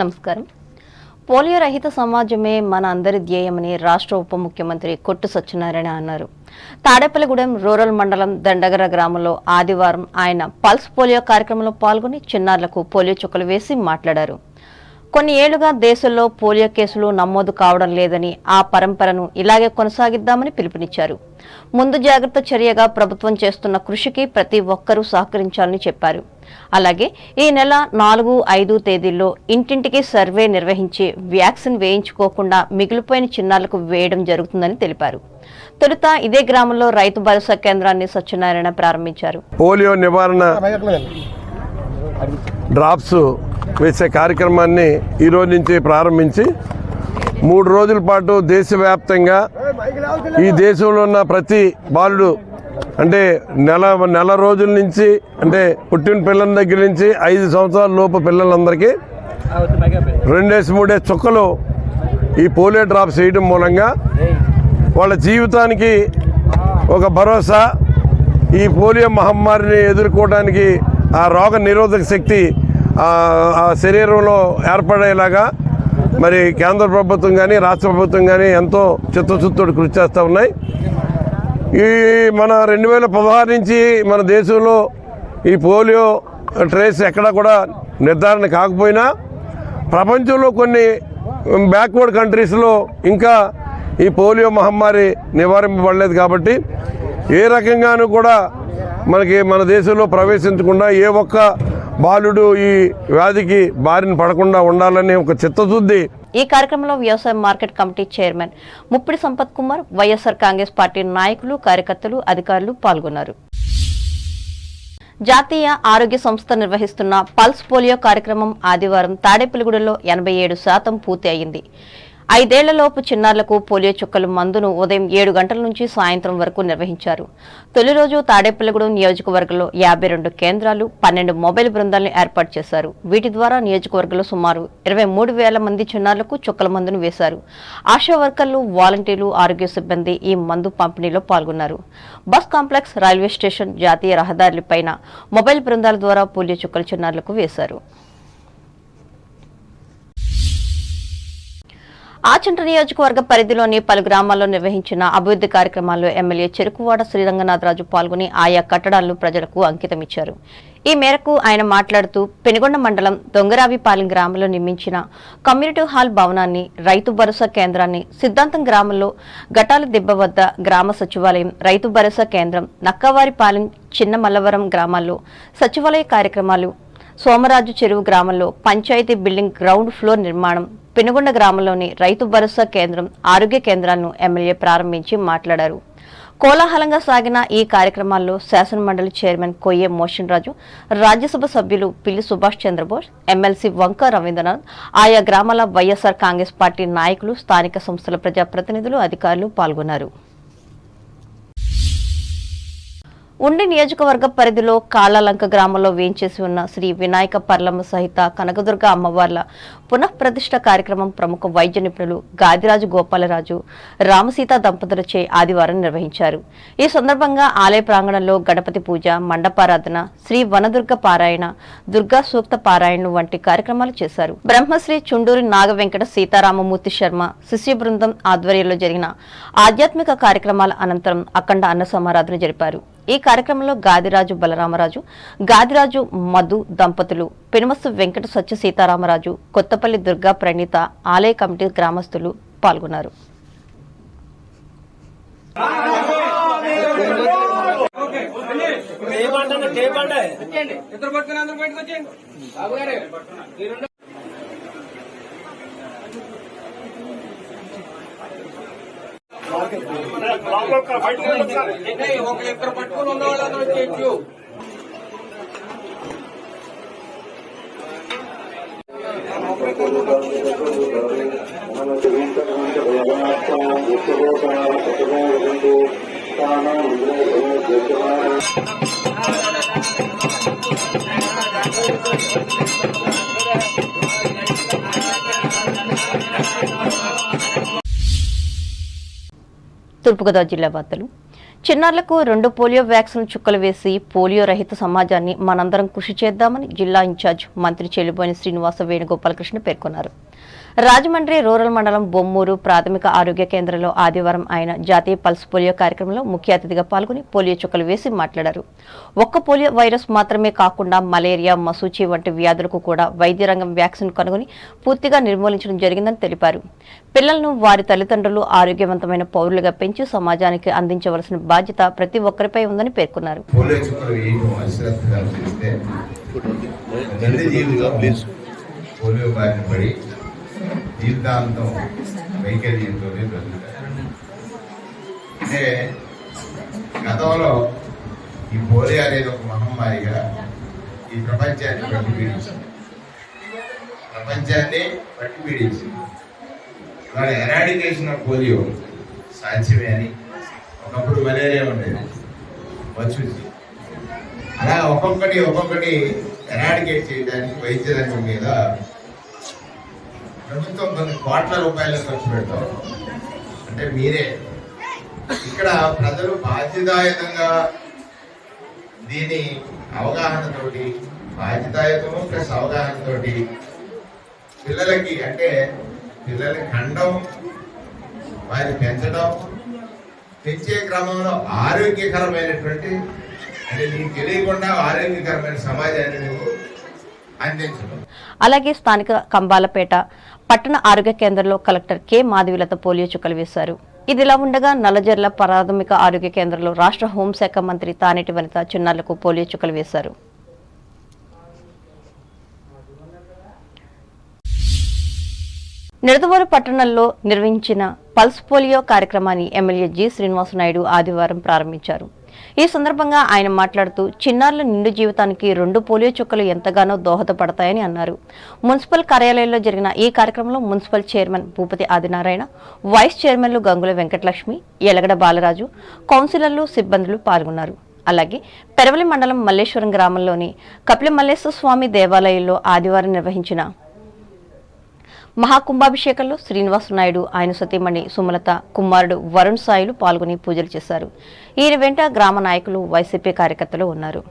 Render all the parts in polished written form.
నమస్కారం. పోలియో రహిత సమాజమే మన అందరి ధ్యేయమని రాష్ట్ర ఉప ముఖ్యమంత్రి కొట్టు సత్యనారాయణ అన్నారు. తాడేపల్లిగూడెం రూరల్ మండలం దండగర గ్రామంలో ఆదివారం ఆయన పల్స్ పోలియో కార్యక్రమంలో పాల్గొని చిన్నారులకు పోలియో చుక్కలు వేసి మాట్లాడారు. కొన్ని ఏళ్లుగా దేశంలో పోలియో కేసులు నమోదు కావడం లేదని, ఆ పరంపరను ఇలాగే కొనసాగిద్దామని పిలుపునిచ్చారు. ముందు జాగ్రత్త చర్యగా ప్రభుత్వం చేస్తున్న కృషికి ప్రతి ఒక్కరూ సహకరించాలని చెప్పారు. అలాగే ఈ నెల 4, 5 తేదీల్లో ఇంటింటికి సర్వే నిర్వహించి వ్యాక్సిన్ వేయించుకోకుండా మిగిలిపోయిన చిన్నారులకు వేయడం జరుగుతుందని తెలిపారు. తొలుత ఇదే గ్రామంలో రైతు భరోసా కేంద్రాన్ని సత్యనారాయణ ప్రారంభించారు. పోలియో నివారణ డ్రాప్స్ వేసే కార్యక్రమాన్ని ఈరోజు నుంచి ప్రారంభించి 3 రోజుల పాటు దేశవ్యాప్తంగా ఈ దేశంలో ఉన్న ప్రతి బాలుడు అంటే నెల రోజుల నుంచి అంటే పుట్టిన పిల్లల దగ్గర నుంచి 5 సంవత్సరాల లోపు పిల్లలందరికీ 2-3 చుక్కలు ఈ పోలియో డ్రాప్స్ వేయడం మూలంగా వాళ్ళ జీవితానికి ఒక భరోసా, ఈ పోలియో మహమ్మారిని ఎదుర్కోవడానికి ఆ రోగ నిరోధక శక్తి ఆ శరీరంలో ఏర్పడేలాగా మరి కేంద్ర ప్రభుత్వం కానీ రాష్ట్ర ప్రభుత్వం కానీ ఎంతో చిత్తశుద్ధితో కృషి చేస్తూ ఉన్నాయి. ఈ మన 2016 నుంచి మన దేశంలో ఈ పోలియో ట్రేస్ ఎక్కడా కూడా నిర్ధారణ కాకపోయినా ప్రపంచంలో కొన్ని బ్యాక్వర్డ్ కంట్రీస్లో ఇంకా ఈ పోలియో మహమ్మారి నివారింపబడలేదు. కాబట్టి ఏ రకంగానూ కూడా మన దేశంలో ప్రవేశించకుండా ఏ ఒక్క బాలుడు ఈ వ్యాధికి బారిన పడకుండా ఉండాలని ఒక చిత్తశుద్ధి. ఈ కార్యక్రమంలో వ్యవసాయ market committee chairman Muppidi Sampath Kumar, YSR Congress party నాయకులు, కార్యకర్తలు, అధికారులు పాల్గొన్నారు. జాతీయ ఆరోగ్య సంస్థ నిర్వహిస్తున్న పల్స్ పోలియో కార్యక్రమం ఆదివారం తాడేపల్లిగూడెంలో 87% పూర్తి అయింది. 5 ఏళ్లలోపు చిన్నారులకు పోలియో చుక్కల మందును ఉదయం 7 గంటల నుంచి సాయంత్రం వరకు నిర్వహించారు. తొలి రోజు తాడేపల్లిగూడెం నియోజకవర్గంలో 52 కేంద్రాలు, 12 మొబైల్ బృందాలను ఏర్పాటు చేశారు. వీటి ద్వారా నియోజకవర్గంలో సుమారు 23,000 మంది చిన్నారులకు చుక్కల మందును వేశారు. ఆశా వర్కర్లు, వాలంటీర్లు, ఆరోగ్య సిబ్బంది ఈ మందు పంపిణీలో పాల్గొన్నారు. బస్ కాంప్లెక్స్, రైల్వే స్టేషన్, జాతీయ రహదారులపైన మొబైల్ బృందాల ద్వారా పోలియో చుక్కల చిన్నారులకు వేశారు. ఆచంట నియోజకవర్గ పరిధిలోని పలు గ్రామాల్లో నిర్వహించిన అభివృద్ధి కార్యక్రమాల్లో ఎమ్మెల్యే చెరుకువాడ శ్రీరంగనాథరాజు పాల్గొని ఆయా కట్టడాలను ప్రజలకు అంకితమిచ్చారు. ఈ మేరకు ఆయన మాట్లాడుతూ పెనుగొండ మండలం దొంగరావిపాలెం గ్రామంలో నిర్మించిన కమ్యూనిటీ హాల్ భవనాన్ని, రైతు భరోసా కేంద్రాన్ని, సిద్ధాంతం గ్రామంలో గటాల దిబ్బ వద్ద గ్రామ సచివాలయం, రైతు భరోసా కేంద్రం, నక్కవారిపాలెం, చిన్న మల్లవరం గ్రామాల్లో సచివాలయ కార్యక్రమాలు, సోమరాజు చెరువు గ్రామంలో పంచాయతీ బిల్డింగ్ గ్రౌండ్ ఫ్లోర్ నిర్మాణం, పెనుగొండ గ్రామంలోని రైతు భరోసా కేంద్రం, ఆరోగ్య కేంద్రాలను ఎమ్మెల్యే ప్రారంభించి మాట్లాడారు. కోలాహలంగా సాగిన ఈ కార్యక్రమాల్లో శాసనమండలి చైర్మన్ కొయ్యే మోషన్ రాజు, రాజ్యసభ సభ్యులు పిల్లి సుభాష్ చంద్రబోస్, ఎమ్మెల్సీ వంక రవీంద్రనాథ్, ఆయా గ్రామాల వైఎస్ఆర్ కాంగ్రెస్ పార్టీ నాయకులు, స్థానిక సంస్థల ప్రజాప్రతినిధులు, అధికారులు పాల్గొన్నారు. ఉండి నియోజకవర్గ పరిధిలో కాళ్లలంక గ్రామంలో వేంచేసి ఉన్న శ్రీ వినాయక పర్లమ్మ సహిత కనకదుర్గ అమ్మవార్ల పునఃప్రతిష్ఠ కార్యక్రమం ప్రముఖ వైద్య నిపుణులు గాదిరాజు గోపాలరాజు, రామసీత దంపతులచే ఆదివారం నిర్వహించారు. ఈ సందర్భంగా ఆలయ ప్రాంగణంలో గణపతి పూజ, మండపారాధన, శ్రీ వనదుర్గ పారాయణ, దుర్గా సూక్త పారాయణ వంటి కార్యక్రమాలు చేశారు. బ్రహ్మశ్రీ చుండూరి నాగ వెంకట సీతారామమూర్తి శర్మ శిష్య బృందం ఆధ్వర్యంలో జరిగిన ఆధ్యాత్మిక కార్యక్రమాల అనంతరం అఖండ అన్న సమారాధన జరిపారు. ఈ కార్యక్రమంలో గాదిరాజు బలరామరాజు, గాదిరాజు మధు దంపతులు, పెనుమస్సు వెంకట సత్య సీతారామరాజు, కొత్తపల్లి దుర్గా ప్రణీత, ఆలయ కమిటీ గ్రామస్తులు పాల్గొన్నారు. తూర్పుగోదావరి జిల్లా వార్తలు. చిన్నారులకు 2 పోలియో వ్యాక్సిన్ చుక్కలు వేసి పోలియో రహిత సమాజాన్ని మనందరం కృషి చేద్దామని జిల్లా ఇన్ఛార్జ్ మంత్రి చెల్లుబోయిన శ్రీనివాస వేణుగోపాలకృష్ణ పేర్కొన్నారు. రాజమండ్రి రూరల్ మండలం బొమ్మూరు ప్రాథమిక ఆరోగ్య కేంద్రంలో ఆదివారం ఆయన జాతీయ పల్స్ పోలియో కార్యక్రమంలో ముఖ్య అతిథిగా పాల్గొని పోలియో చుక్కలు వేసి మాట్లాడారు. ఒక్క పోలియో వైరస్ మాత్రమే కాకుండా మలేరియా, మసూచి వంటి వ్యాధులకు కూడా వైద్య రంగం వ్యాక్సిన్ కనుగొని పూర్తిగా నిర్మూలించడం జరిగిందని తెలిపారు. పిల్లలను వారి తల్లిదండ్రులు ఆరోగ్యవంతమైన పౌరులుగా పెంచి సమాజానికి అందించవలసిన బాధ్యత ప్రతి ఒక్కరిపై ఉందని పేర్కొన్నారు. జీవితాంతం వైకల్యంతోనే బ్రతుకుతారు. అంటే గతంలో ఈ పోలియో అనేది ఒక మహమ్మారిగా ఈ ప్రపంచాన్ని పట్టి పీడించింది. వాళ్ళ ఎరాడికేషన్ ఆఫ్ పోలియో సాధ్యమే అని ఒకప్పుడు మలేరియా ఉండేది, వచ్చుంది. అలా ఒక్కొక్కటి ఎరాడికేట్ చేయడానికి వైద్య రంగం మీద ప్రభుత్వం కొన్ని కోట్ల రూపాయలు ఖర్చు పెడతాం. అంటే మీరే ఇక్కడ ప్రజలు బాధ్యతాయుతంగా దీని అవగాహనతోటి, బాధ్యతాయుతము ప్లస్ అవగాహనతోటి పిల్లలకి, అంటే పిల్లలకి కండం, వారిని పెంచడం, పెంచే క్రమంలో ఆరోగ్యకరమైనటువంటి, అంటే నీకు తెలియకుండా ఆరోగ్యకరమైన సమాజాన్ని నువ్వు అందించడం. అలాగే స్థానిక కంబాలపేట పట్టణ ఆరోగ్య కేంద్రంలో కలెక్టర్ కె మాధవిలత పోలియో చుక్కలు వేశారు. ఇదిలా ఉండగా నల్లజర్ల ప్రాథమిక ఆరోగ్య కేంద్రంలో రాష్ట్ర హోంశాఖ మంత్రి తానేటి వనిత చిన్నారులకు పోలియో చుక్కలు వేశారు. నిడదవోలు పట్టణంలో నిర్వహించిన పల్స్ పోలియో కార్యక్రమాన్ని ఎమ్మెల్యే జి శ్రీనివాసనాయుడు ఆదివారం ప్రారంభించారు. ఈ సందర్భంగా ఆయన మాట్లాడుతూ చిన్నారుల నిండు జీవితానికి 2 పోలియో చుక్కలు ఎంతగానో దోహదపడతాయని అన్నారు. మున్సిపల్ కార్యాలయంలో జరిగిన ఈ కార్యక్రమంలో municipal chairman Bhupathi Adinarayana, vice చైర్మన్లు గంగుల వెంకటలక్ష్మి, ఎలగడ బాలరాజు, కౌన్సిలర్లు, సిబ్బందులు పాల్గొన్నారు. అలాగే పెరవలి మండలం మల్లేశ్వరం గ్రామంలోని కపిల మల్లేశ్వర స్వామి దేవాలయంలో ఆదివారం నిర్వహించిన మహాకుంభాభిషేకంలో శ్రీనివాసనాయుడు, ఆయన సతీమణి సుమలత, కుమారుడు వరుణ్ సాయిలు పాల్గొని పూజలు చేశారు. ఈయన వెంట గ్రామ నాయకులు, వైసీపీ కార్యకర్తలు ఉన్నారు.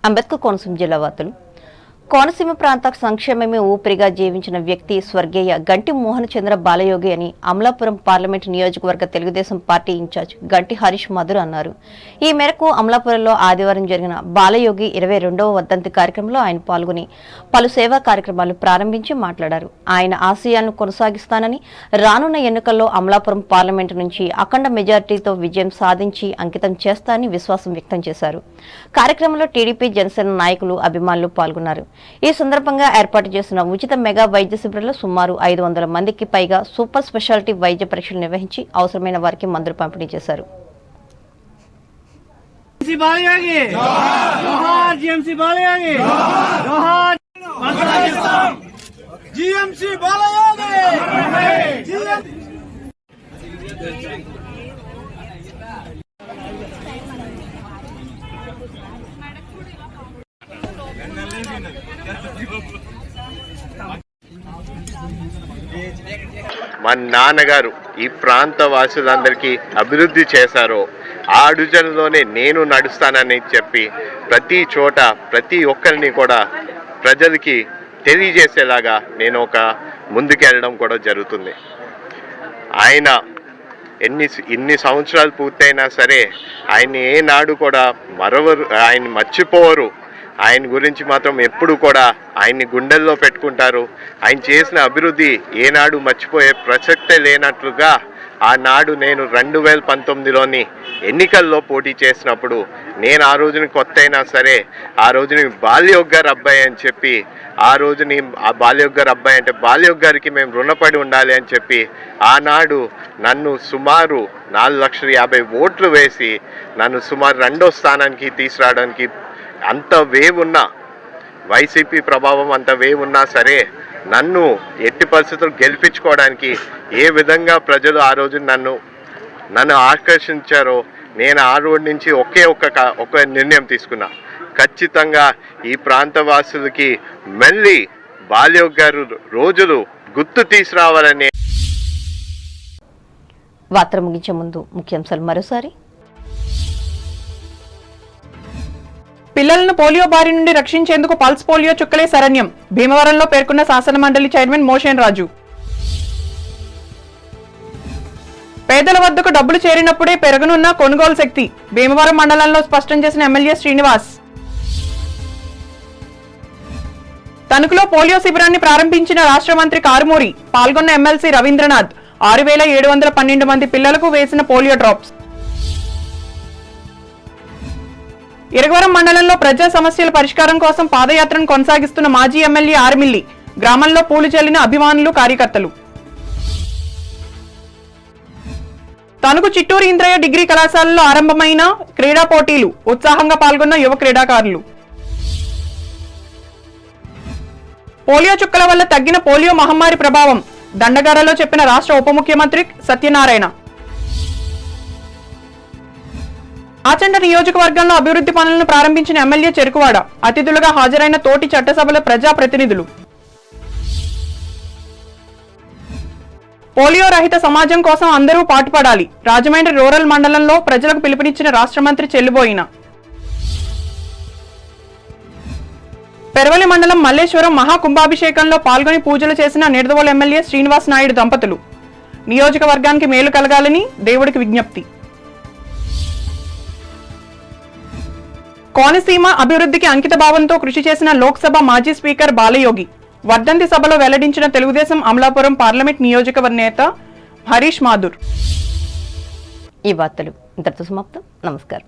అంబేద్కర్ కోనసీమ జిల్లా వార్తలు. కోనసీమ ప్రాంత సంక్షేమమే ఊపిరిగా జీవించిన వ్యక్తి స్వర్గీయ గంటి మోహన్ చంద్ర బాలయోగి అని అమలాపురం పార్లమెంటు నియోజకవర్గ తెలుగుదేశం పార్టీ ఇన్ఛార్జ్ గంటి హరీష్ మధుర్ అన్నారు. ఈ మేరకు అమలాపురంలో ఆదివారం జరిగిన బాలయోగి 22వ వర్ధంతి కార్యక్రమంలో ఆయన పాల్గొని పలు సేవా కార్యక్రమాలు ప్రారంభించి మాట్లాడారు. ఆయన ఆశయాలను కొనసాగిస్తానని, రానున్న ఎన్నికల్లో అమలాపురం పార్లమెంటు నుంచి అఖండ మెజార్టీతో విజయం సాధించి అంకితం చేస్తానని విశ్వాసం వ్యక్తం చేశారు. కార్యక్రమంలో టీడీపీ, జనసేన నాయకులు, అభిమానులు పాల్గొన్నారు. ఈ సందర్భంగా ఏర్పాటు చేసిన ఉచిత మెగా వైద్య శిబిరంలో సుమారు 500 మందికి పైగా సూపర్ స్పెషాలిటీ వైద్య పరీక్షలు నిర్వహించి అవసరమైన వారికి మందులు పంపిణీ చేశారు. మా నాన్నగారు ఈ ప్రాంత వాసులందరికీ అభివృద్ధి చేశారో ఆ అడుగుజాడలోనే నేను నడుస్తానని చెప్పి ప్రతి చోట ప్రతి ఒక్కరిని కూడా ప్రజలకి తెలియజేసేలాగా నేను ఒక ముందుకెళ్ళడం కూడా జరుగుతుంది. ఆయన ఎన్ని సంవత్సరాలు పూర్తయినా సరే ఆయన ఏనాడు కూడా మరవరు, ఆయన మర్చిపోవరు. ఆయన గురించి మాత్రం ఎప్పుడు కూడా ఆయన్ని గుండెల్లో పెట్టుకుంటారు. ఆయన చేసిన అభివృద్ధి ఏనాడు మర్చిపోయే ప్రసక్తే లేనట్లుగా ఆనాడు నేను 2019లోని ఎన్నికల్లో పోటీ చేసినప్పుడు నేను ఆ రోజుని కొత్త అయినా సరే ఆ రోజుని బాలయోగ్ గారి అబ్బాయి అని చెప్పి ఆ రోజుని ఆ బాలయోగ్ గారి అబ్బాయి అంటే బాలయోగ్ గారికి మేము రుణపడి ఉండాలి అని చెప్పి ఆనాడు నన్ను సుమారు 4,50,000 ఓట్లు వేసి నన్ను సుమారు 2వ స్థానానికి తీసుకురావడానికి అంత వేవ్ ఉన్నా వైసీపీ ప్రభావం అంత వేవ్ ఉన్నా సరే నన్ను ఎట్టి పరిస్థితులు గెలిపించుకోవడానికి ఏ విధంగా ప్రజలు ఆ రోజు నన్ను ఆకర్షించారో నేను ఆ రోజు నుంచి ఒక నిర్ణయం తీసుకున్నా. ఖచ్చితంగా ఈ ప్రాంతవాసులకి మళ్ళీ బాలయోగి గారు రోజులు గుర్తు తీసుకురావాలని. వార్త ముగించే ముందు ముఖ్యాంశాలు మరోసారి. పిల్లలను పోలియో బారి నుండి రక్షించేందుకు పల్స్ పోలియో చుక్కలే శరణ్యం భీమవరంలో పేర్కొన్న శాసనమండలి చైర్మన్ మోషన్ రాజు. పేదల వద్దకు డబ్బులు చేరినప్పుడే పెరగనున్న కొనుగోలు శక్తి భీమవరం మండలంలో స్పష్టం చేసిన ఎమ్మెల్యే శ్రీనివాస్. తణుకులో పోలియో శిబిరాన్ని ప్రారంభించిన రాష్ట్ర మంత్రి కారుమూరి, పాల్గొన్న ఎమ్మెల్సీ రవీంద్రనాథ్. 6,712 మంది పిల్లలకు వేసిన పోలియో డ్రాప్స్. ఇరగవరం మండలంలో ప్రజా సమస్యల పరిష్కారం కోసం పాదయాత్రను కొనసాగిస్తున్న మాజీ ఎమ్మెల్యే ఆర్మిల్లి. గ్రామంలో పూలు చల్లిన అభిమానులు, కార్యకర్తలు. తణుకు చిట్టూరు ఇంద్రయ్య డిగ్రీ కళాశాలలో ఆరంభమైన క్రీడా పోటీలు. ఉత్సాహంగా పాల్గొన్న యువ క్రీడాకారులు. పోలియో చుక్కల వల్ల తగ్గిన పోలియో మహమ్మారి ప్రభావం దండగారలో చెప్పిన రాష్ట్ర ఉప ముఖ్యమంత్రి సత్యనారాయణ. ఆచండ నియోజకవర్గంలో అభివృద్ధి పనులను ప్రారంభించిన ఎమ్మెల్యే చెరుకువాడ. అతిథులుగా హాజరైన తోటి చట్టసభల ప్రజా ప్రతినిధులు. పోలియో రహిత సమాజం కోసం అందరూ పాటుపడాలి. రాజమండ్రి రూరల్ మండలంలో ప్రజలకు పిలుపునిచ్చిన రాష్ట్ర మంత్రి చెల్లుబోయిన. పెరవలి మండలం మల్లేశ్వరం మహాకుంభాభిషేకంలో పాల్గొని పూజలు చేసిన నిడదవోలు ఎమ్మెల్యే శ్రీనివాస్ నాయుడు దంపతులు. నియోజకవర్గానికి మేలు కలగాలని దేవుడికి విజ్ఞప్తి. కోనసీమ అభివృద్ధికి అంకిత భావంతో కృషి చేసిన లోక్సభ మాజీ స్పీకర్ బాలయోగి. వర్ధంతి సభలో వెల్లడించిన తెలుగుదేశం అమలాపురం పార్లమెంట్ నియోజకవర్గ నేత హరీష్ మాథుర్. ఈ వార్తలు ఇంతటితో సమాప్తం. నమస్కారం.